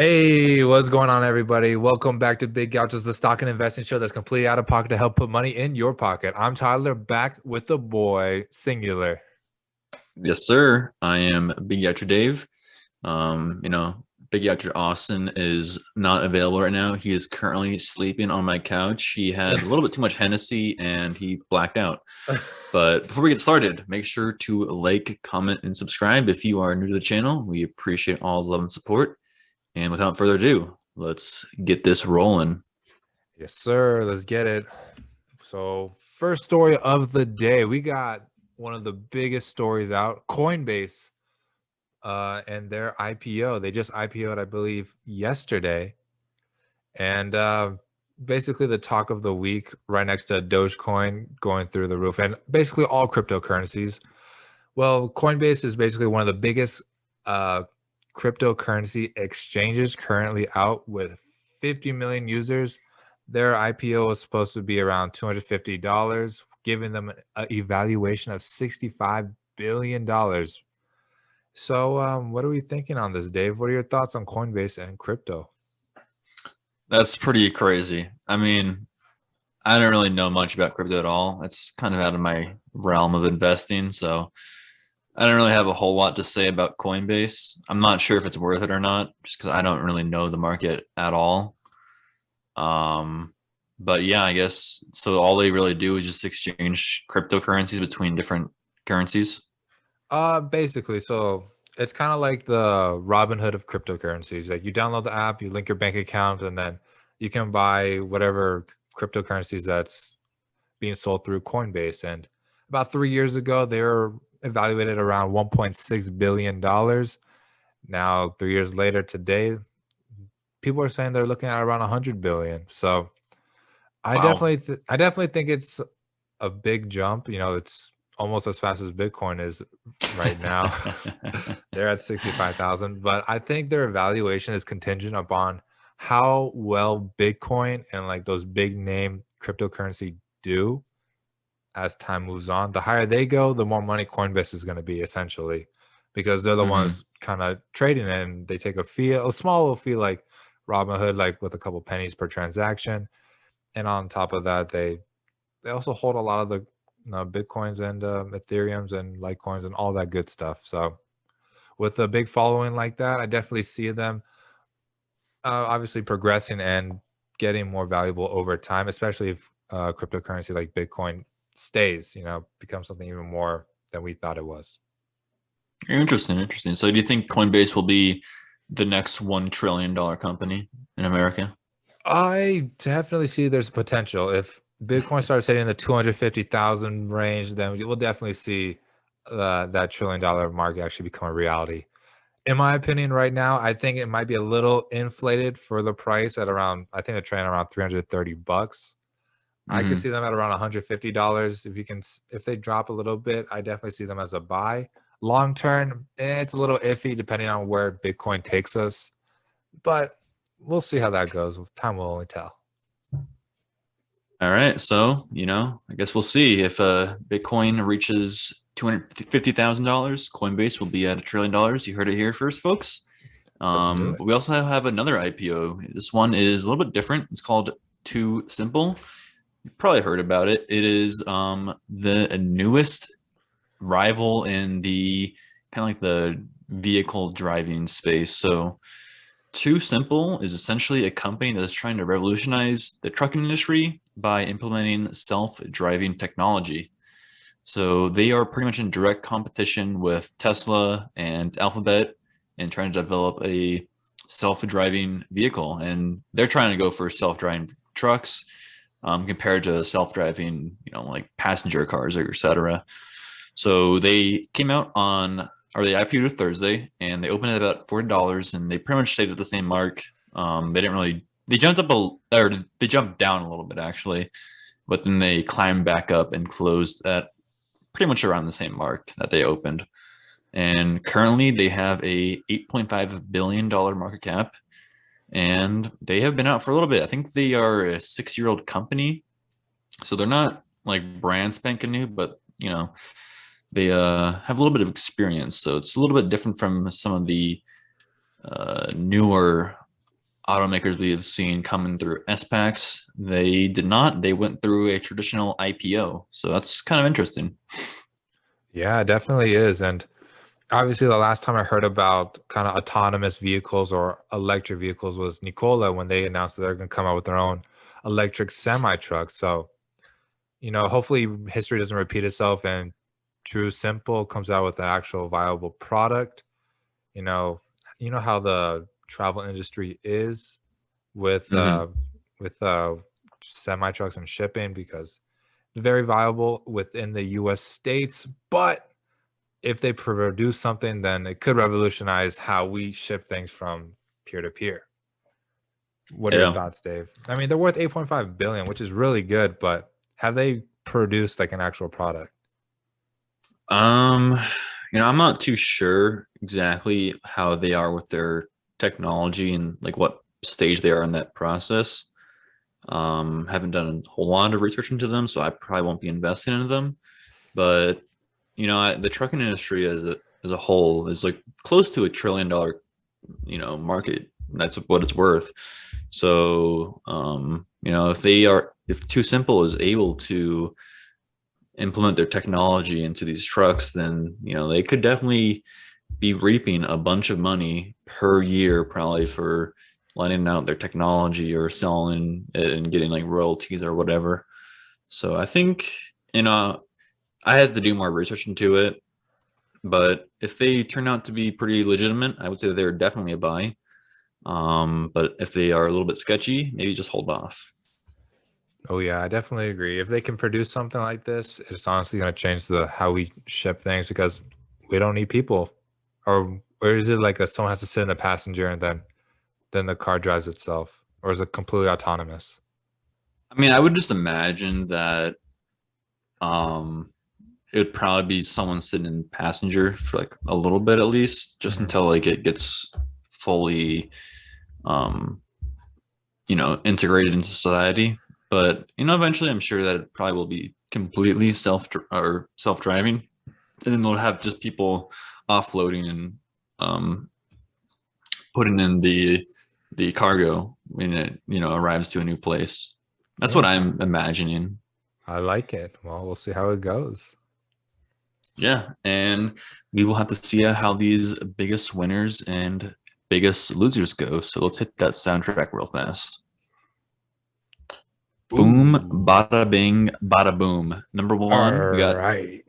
Hey, what's going on, everybody? Welcome back to Big Gaucho's, the stock and investing show that's completely out of pocket to help put money in your pocket. I'm Tyler, back with the boy, Singular. Yes, sir. I am Big Yachter Dave. Big Yachter Austin is not available right now. He is currently sleeping on my couch. He had a little bit too much Hennessy and he blacked out. But before we get started, make sure to like, comment, and subscribe if you are new to the channel. We appreciate all the love and support. And without further ado, let's get this rolling. Yes, sir. Let's get it. So, first story of the day, we got one of the biggest stories out, Coinbase, and their IPO. They just IPO'd, I believe, yesterday. And basically the talk of the week right next to Dogecoin going through the roof and basically all cryptocurrencies. Well, Coinbase is basically one of the biggest cryptocurrency exchanges currently out with 50 million users. Their IPO was supposed to be around $250, giving them an evaluation of $65 billion. So what are we thinking on this, Dave? What are your thoughts on Coinbase and crypto? That's pretty crazy. I mean, I don't really know much about crypto at all. It's kind of out of my realm of investing. So I don't really have a whole lot to say about Coinbase. I'm not sure if it's worth it or not, just because I don't really know the market at all. Um, but yeah, I guess so. All they really do is just exchange cryptocurrencies between different currencies. Basically, so it's kind of like the Robinhood of cryptocurrencies. Like you download the app, you link your bank account, and then you can buy whatever cryptocurrencies that's being sold through Coinbase. And about 3 years ago, they were evaluated around $1.6 billion. Now, 3 years later, today, people are saying they're looking at around 100 billion. So Wow. I definitely think it's a big jump. You know, it's almost as fast as Bitcoin is right now. They're at 65,000, but I think their evaluation is contingent upon how well Bitcoin and like those big name cryptocurrency do as time moves on. The higher they go, the more money Coinbase is going to be essentially, because they're the hmm ones kind of trading it and they take a small little fee like Robinhood, like with a couple pennies per transaction. And on top of that, they also hold a lot of the Bitcoins and Ethereums and Litecoins and all that good stuff. So with a big following like that, I definitely see them obviously progressing and getting more valuable over time, especially if cryptocurrency like Bitcoin stays, becomes something even more than we thought it was. Interesting, interesting. So do you think Coinbase will be the next $1 trillion company in America? I definitely see there's potential. If Bitcoin starts hitting the 250,000 range, then we'll definitely see that $1 trillion mark actually become a reality. In my opinion, right now, I think it might be a little inflated for the price at around, I think they're trading around $330. I could hmm see them at around $150. If they drop a little bit, I definitely see them as a buy. Long term, it's a little iffy depending on where Bitcoin takes us, but we'll see how that goes. Time will only tell. All right. So, I guess we'll see if Bitcoin reaches $250,000. Coinbase will be at $1 trillion. You heard it here first, folks. Let's do it. But we also have another IPO. This one is a little bit different. It's called TuSimple. You've probably heard about it. It is the newest rival in the kind of like the vehicle driving space. So TuSimple is essentially a company that is trying to revolutionize the trucking industry by implementing self-driving technology. So they are pretty much in direct competition with Tesla and Alphabet and trying to develop a self-driving vehicle. And they're trying to go for self-driving trucks compared to self-driving, like passenger cars or et cetera. So they came out on, or they IPO'd Thursday, and they opened at about $40, and they pretty much stayed at the same mark. They didn't really, they jumped up or they jumped down a little bit actually, but then they climbed back up and closed at pretty much around the same mark that they opened. And currently they have a $8.5 billion market cap, and they have been out for a little bit. I think they are a 6-year-old company, so they're not like brand spanking new, but they have a little bit of experience, so it's a little bit different from some of the newer automakers we have seen coming through SPACs. They did not. They went through a traditional IPO. So that's kind of interesting. Yeah, it definitely is. And obviously, the last time I heard about kind of autonomous vehicles or electric vehicles was Nikola when they announced that they're going to come out with their own electric semi truck. So, hopefully history doesn't repeat itself and TuSimple comes out with an actual viable product. You know, you know how the travel industry is with Hmm. semi trucks and shipping because they're very viable within the U.S. states, but if they produce something, then it could revolutionize how we ship things from peer to peer. What are your Yeah. thoughts, Dave? I mean, they're worth 8.5 billion, which is really good, but have they produced like an actual product? Um, I'm not too sure exactly how they are with their technology and like what stage they are in that process. Haven't done a whole lot of research into them, so I probably won't be investing in them. But the trucking industry as a whole is like close to $1 trillion, market. That's what it's worth. So, if TuSimple is able to implement their technology into these trucks, then they could definitely be reaping a bunch of money per year, probably for letting out their technology or selling it and getting like royalties or whatever. So I think I had to do more research into it, but if they turn out to be pretty legitimate, I would say they're definitely a buy. But if they are a little bit sketchy, maybe just hold off. Oh yeah, I definitely agree. If they can produce something like this, it's honestly going to change the how we ship things because we don't need people. Or is it like someone has to sit in the passenger and then the car drives itself, or is it completely autonomous? I mean, I would just imagine that um, it would probably be someone sitting in passenger for like a little bit at least, just Mhm. until like it gets fully, um, integrated into society. But eventually, I'm sure that it probably will be completely self-driving, and then they'll have just people offloading and um, putting in the cargo when it arrives to a new place. That's what Yeah, I'm imagining. I like it. Well, we'll see how it goes. Yeah, and we will have to see how these biggest winners and biggest losers go. So let's hit that soundtrack real fast. Boom, Ooh. bada bing, bada boom. Number All one, we got. right.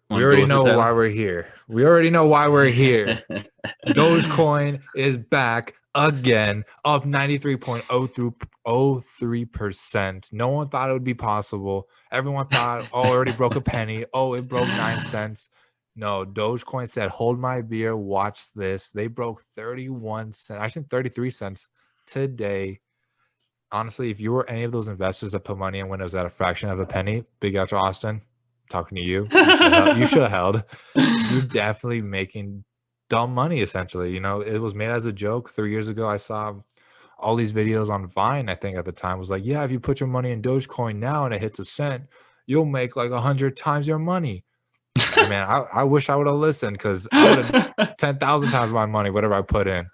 We Want to go already with it, know why Tyler? we're here. We already know why we're here. Dogecoin is back again, up 93.03%. No one thought it would be possible. Everyone thought, oh, it already broke a penny. Oh, it broke 9 cents. No, Dogecoin said, hold my beer, watch this. They broke 31 cents, I think 33 cents today. Honestly, if you were any of those investors that put money in when it was at a fraction of a penny, Big Gaucho Austin, talking to you, you should have held. You're definitely making dumb money essentially. It was made as a joke 3 years ago. I saw all these videos on Vine, I think at the time was like, yeah, if you put your money in Dogecoin now and it hits a cent, you'll make like 100 times your money. And man, I wish I would have listened because I would have 10,000 times my money, whatever I put in.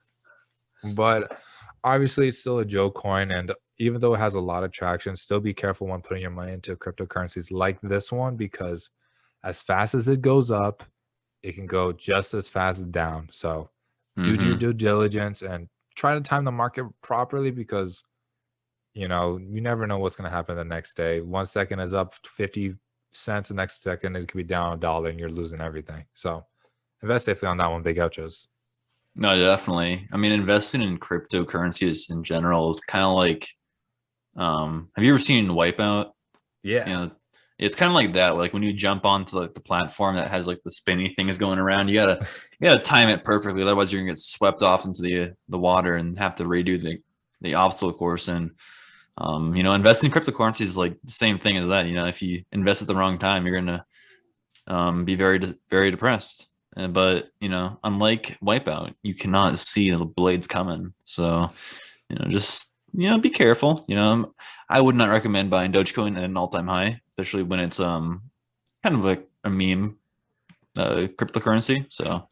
But obviously, it's still a joke coin. And even though it has a lot of traction, still be careful when putting your money into cryptocurrencies like this one because as fast as it goes up, it can go just as fast down. So do your Hmm. due diligence and try to time the market properly because you never know what's going to happen the next day. 1 second is up 50 cents, the next second it could be down $1 and you're losing everything. So invest safely on that one, big outros. No, definitely. I mean, investing in cryptocurrencies in general is kind of like, have you ever seen Wipeout? You Yeah. know, it's kind of like that. Like when you jump onto like the platform that has like the spinny things going around, you gotta time it perfectly. Otherwise, you're gonna get swept off into the water and have to redo the obstacle course. And investing in cryptocurrency is like the same thing as that. If you invest at the wrong time, you're gonna be very depressed. But unlike Wipeout, you cannot see the blades coming. So just be careful. I would not recommend buying Dogecoin at an all-time high, especially when it's kind of like a meme cryptocurrency. So,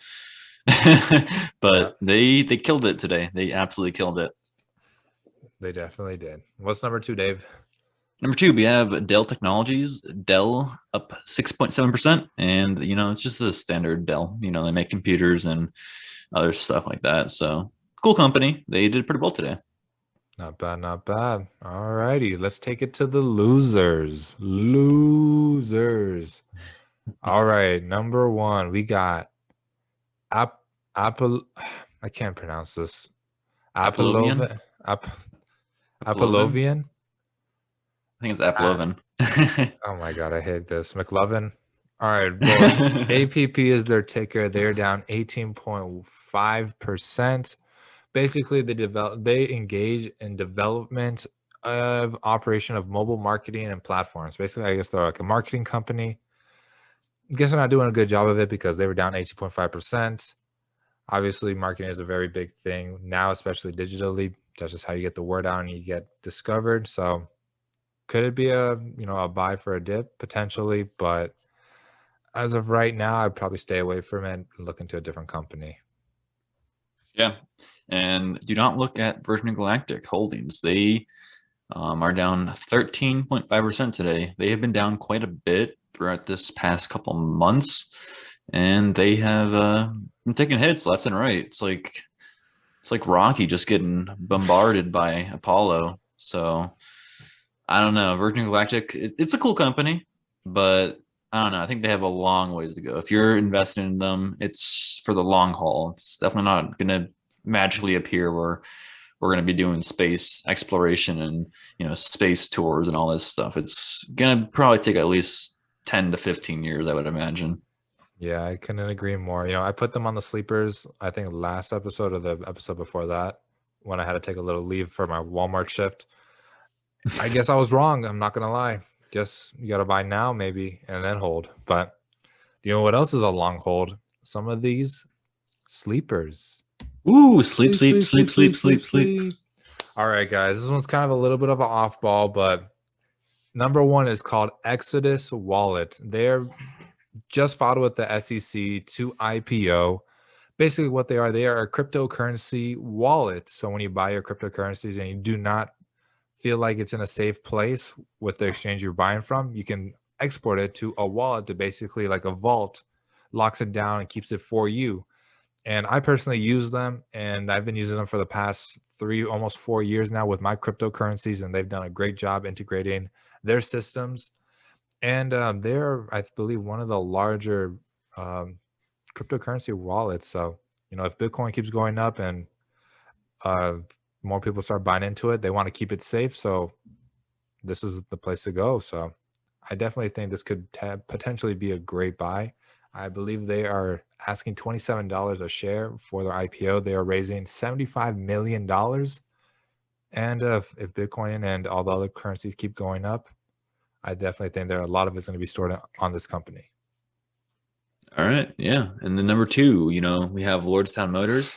Yeah. but they killed it today. They absolutely killed it. They definitely did. What's number 2, Dave? Number 2, we have Dell Technologies. Dell up 6.7%. And, it's just the standard Dell. They make computers and other stuff like that. So cool company. They did pretty well today. Not bad, not bad. All righty, let's take it to the losers. Losers. All right, number 1, we got Apple. I can't pronounce this. Apollovian? Apollovian? Apollovian. I think it's Apollovian. Oh my god, I hate this. McLovin. All right, well, APP is their ticker. They're down 18.5%. Basically, they engage in development of operation of mobile marketing and platforms. Basically, I guess they're like a marketing company. I guess they're not doing a good job of it because they were down 18.5%. Obviously, marketing is a very big thing now, especially digitally. That's just how you get the word out and you get discovered. So could it be a buy for a dip? Potentially, but as of right now, I'd probably stay away from it and look into a different company. Yeah. And do not look at Virgin Galactic Holdings. They are down 13.5% today. They have been down quite a bit throughout this past couple months, and they have been taking hits left and right. It's like Rocky just getting bombarded by Apollo. So I don't know. Virgin Galactic, it's a cool company, but I don't know. I think they have a long ways to go. If you're investing in them, it's for the long haul. It's definitely not going to magically appear where we're going to be doing space exploration and space tours and all this stuff. It's going to probably take at least 10 to 15 years, I would imagine. Yeah, I couldn't agree more. I put them on the sleepers, I think last episode or the episode before that, when I had to take a little leave for my Walmart shift. I guess I was wrong. I'm not going to lie. Guess you got to buy now maybe and then hold. But you know what else is a long hold? Some of these sleepers. Ooh, sleep. All right, guys. This one's kind of a little bit of an off ball, but number 1 is called Exodus Wallet. They're just filed with the SEC to IPO. Basically, what they are a cryptocurrency wallet. So when you buy your cryptocurrencies and you do not feel like it's in a safe place with the exchange you're buying from, you can export it to a wallet to basically like a vault, locks it down and keeps it for you. And I personally use them, and I've been using them for the past 3, almost 4 years now with my cryptocurrencies, and they've done a great job integrating their systems. And they're, I believe, one of the larger cryptocurrency wallets. So, if Bitcoin keeps going up and more people start buying into it, they want to keep it safe. So this is the place to go. So I definitely think this could potentially be a great buy. I believe they are asking $27 a share for their IPO. They are raising $75 million. And if Bitcoin and all the other currencies keep going up, I definitely think a lot of it's going to be stored on this company. All right. Yeah. And then number 2, we have Lordstown Motors.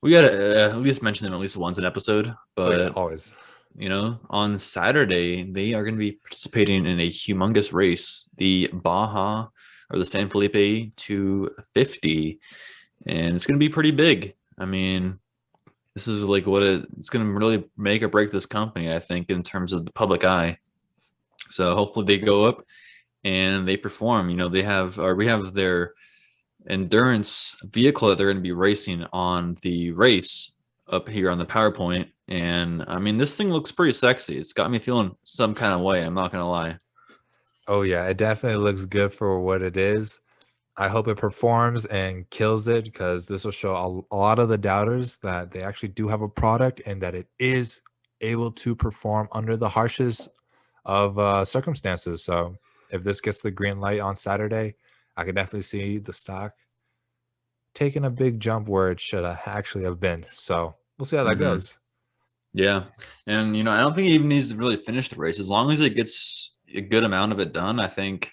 We got to at least mention them at least once an episode. But, always. On Saturday, they are going to be participating in a humongous race, the Baja or the San Felipe 250. And it's going to be pretty big. I mean, this is like it's going to really make or break this company, I think, in terms of the public eye. So hopefully they go up and they perform. We have their endurance vehicle that they're going to be racing on the race up here on the PowerPoint. And I mean, this thing looks pretty sexy. It's got me feeling some kind of way. I'm not going to lie. Oh yeah, it definitely looks good for what it is. I hope it performs and kills it, because this will show a lot of the doubters that they actually do have a product and that it is able to perform under the harshest of circumstances. So if this gets the green light on Saturday, I could definitely see the stock taking a big jump where it should actually have been. So we'll see how that goes. Yeah. And, I don't think he even needs to really finish the race. As long as it gets a good amount of it done, I think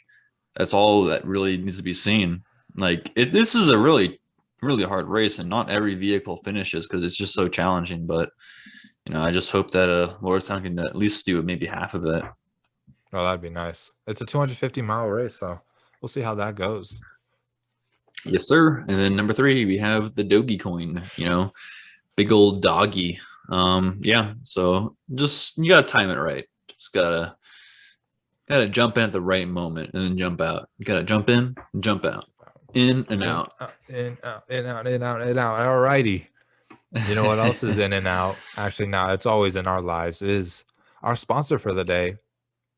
that's all that really needs to be seen. Like, this is a really, really hard race, and not every vehicle finishes because it's just so challenging. But, I just hope that Lordstown can at least do maybe half of it. Oh, that'd be nice. It's a 250-mile race, so we'll see how that goes. Yes, sir. And then number 3, we have the Dogecoin, big old doggy. Yeah. So just you gotta time it right. Just gotta jump in at the right moment and then jump out. You gotta jump in and jump out. In and out. In, out, in, out, in, out, in, out. All righty. You know what else is in and out? Actually, no, it's always in our lives, is our sponsor for the day,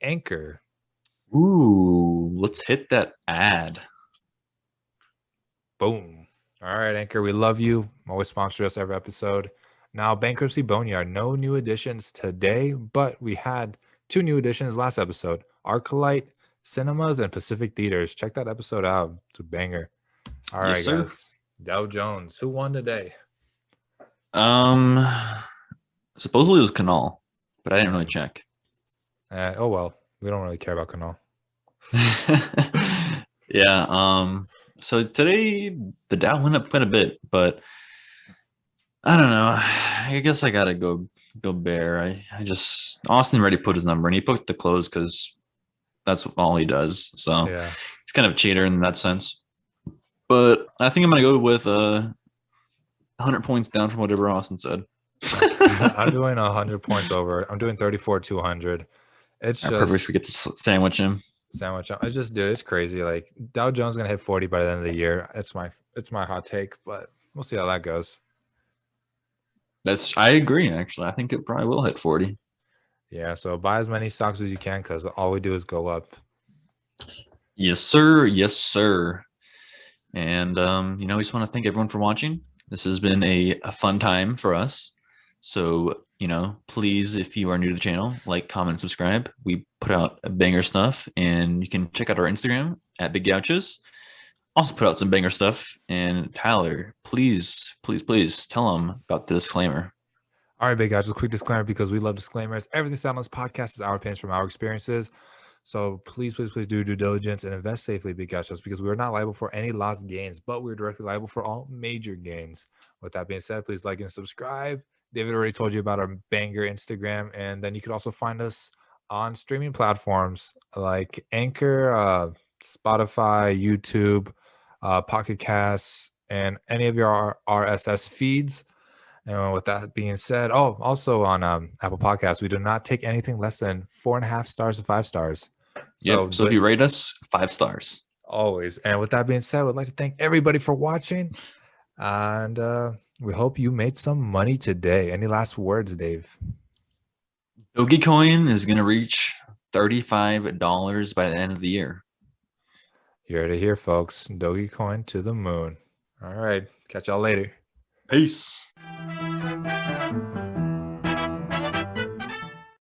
Anchor. Ooh, let's hit that ad. Boom. All right, Anchor, we love you. Always sponsor us every episode. Now, Bankruptcy Boneyard, no new additions today, but we had 2 new additions last episode. Arclight Cinemas and Pacific Theaters. Check that episode out. It's a banger. All right, Yes, sir. guys. Dow Jones. Who won today? Supposedly it was Canal, but I didn't really check. Oh, well. We don't really care about Canal. Yeah. So today the Dow went up quite a bit, but I don't know. I guess I gotta go bear. I just Austin already put his number and he put the close because that's all he does. So Yeah. he's kind of a cheater in that sense. But I think I'm gonna go with 100 points down from whatever Austin said. I'm doing 100 points over. I'm doing 34-200. It's just perfect. We get to sandwich him. It's just, dude, it's crazy. Like Dow Jones is gonna hit 40 by the end of the year. It's my hot take, but we'll see how that goes. I agree. Actually, I think it probably will hit 40. Yeah. So buy as many stocks as you can because all we do is go up. Yes, sir. Yes, sir. And we just want to thank everyone for watching. This has been a fun time for us. So, please, if you are new to the channel, like, comment, and subscribe. We put out banger stuff, and you can check out our Instagram at Big Gauchos. Also put out some banger stuff. And Tyler, please, please, please tell them about the disclaimer. All right, big guys, just a quick disclaimer because we love disclaimers. Everything said on this podcast is our opinions from our experiences. So please, please, please do due diligence and invest safely, big guys, because we're not liable for any lost gains, but we're directly liable for all major gains. With that being said, please like and subscribe. David already told you about our banger Instagram, and then you could also find us on streaming platforms like Anchor, Spotify, YouTube, Pocket Casts, and any of your RSS feeds. And with that being said, also on Apple Podcasts, we do not take anything less than 4.5 stars to 5 stars. So if you rate us, 5 stars. Always. And with that being said, I would like to thank everybody for watching. And we hope you made some money today. Any last words, Dave? Dogecoin is going to reach $35 by the end of the year. You heard it here, folks. Dogecoin to the moon. All right. Catch y'all later. Peace.